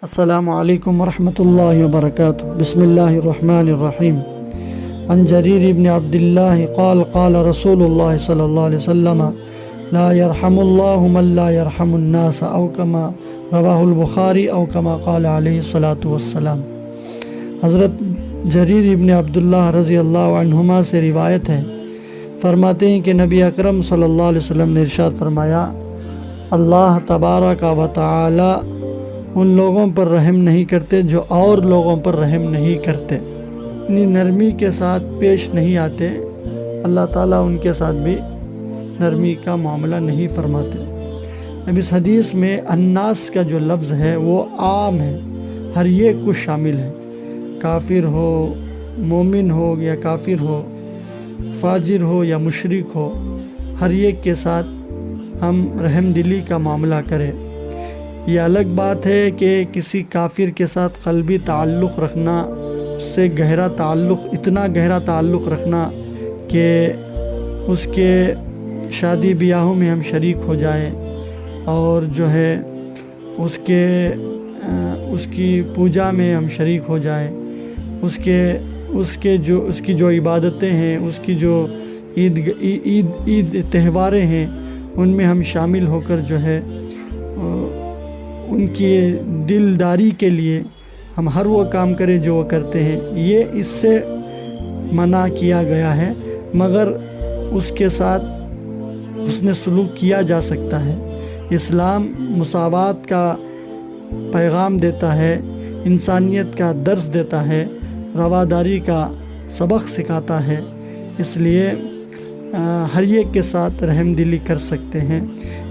السلام علیکم ورحمۃ اللہ وبرکاتہ۔ بسم اللہ الرحمن الرحیم۔ عن جریر بن عبد اللہ قال قال رسول اللہ صلی اللہ علیہ وسلم لا يرحم اللہ من لا يرحم الناس او کما رواہ البخاری او کما قال علیہ الصلاۃ والسلام۔ حضرت جریر ابن عبداللہ رضی اللہ عنہما سے روایت ہے، فرماتے ہیں کہ نبی اکرم صلی اللہ علیہ وسلم نے ارشاد فرمایا، اللہ تبارک و تعالی ان لوگوں پر رحم نہیں کرتے جو اور لوگوں پر رحم نہیں کرتے، یعنی نرمی کے ساتھ پیش نہیں آتے، اللہ تعالیٰ ان کے ساتھ بھی نرمی کا معاملہ نہیں فرماتے۔ اب اس حدیث میں الناس کا جو لفظ ہے وہ عام ہے، ہر ایک کو شامل ہے، کافر ہو، مومن ہو یا کافر ہو، فاجر ہو یا مشرک ہو، ہر ایک کے ساتھ ہم رحم دلی کا معاملہ کریں۔ یہ الگ بات ہے کہ کسی کافر کے ساتھ قلبی تعلق رکھنا، اس سے گہرا تعلق، اتنا گہرا تعلق رکھنا کہ اس کے شادی بیاہوں میں ہم شریک ہو جائیں اور جو ہے اس کی پوجا میں ہم شریک ہو جائیں، اس کی جو عبادتیں ہیں، اس کی جو عید تہواریں ہیں، ان میں ہم شامل ہو کر جو ہے ان کی دلداری کے لیے ہم ہر وہ کام کریں جو وہ کرتے ہیں، یہ اس سے منع کیا گیا ہے، مگر اس کے ساتھ حسن سلوک کیا جا سکتا ہے۔ اسلام مساوات کا پیغام دیتا ہے، انسانیت کا درس دیتا ہے، رواداری کا سبق سکھاتا ہے، اس لیے ہر ایک کے ساتھ رحم دلی کر سکتے ہیں۔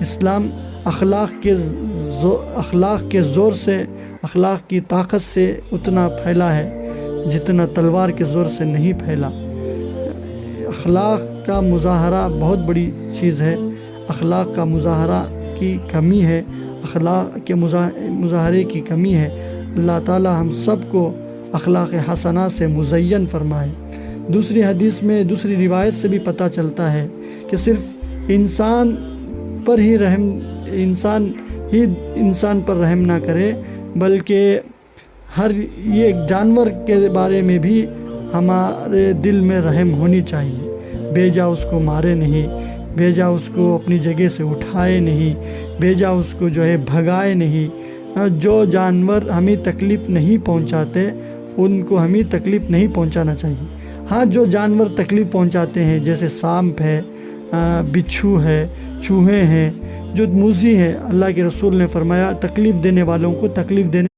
اسلام اخلاق کے زور سے، اخلاق کی طاقت سے اتنا پھیلا ہے جتنا تلوار کے زور سے نہیں پھیلا۔ اخلاق کا مظاہرہ بہت بڑی چیز ہے، اخلاق کا مظاہرہ کی کمی ہے، اخلاق کے مظاہرے کی کمی ہے۔ اللہ تعالی ہم سب کو اخلاق حسنہ سے مزین فرمائے۔ دوسری حدیث میں، دوسری روایت سے بھی پتہ چلتا ہے کہ صرف انسان پر رحم نہ کرے، بلکہ ہر ایک جانور کے بارے میں بھی ہمارے دل میں رحم ہونی چاہیے۔ بیجا اس کو مارے نہیں، بیجا اس کو اپنی جگہ سے اٹھائے نہیں، بیجا اس کو جو ہے بھگائے نہیں۔ جو جانور ہمیں تکلیف نہیں پہنچاتے ان کو ہمیں تکلیف نہیں پہنچانا چاہیے۔ ہاں، جو جانور تکلیف پہنچاتے ہیں جیسے سانپ ہے، بچھو ہے، چوہے ہیں، جو موذی ہیں، اللہ کے رسول نے فرمایا تکلیف دینے والوں کو تکلیف دینے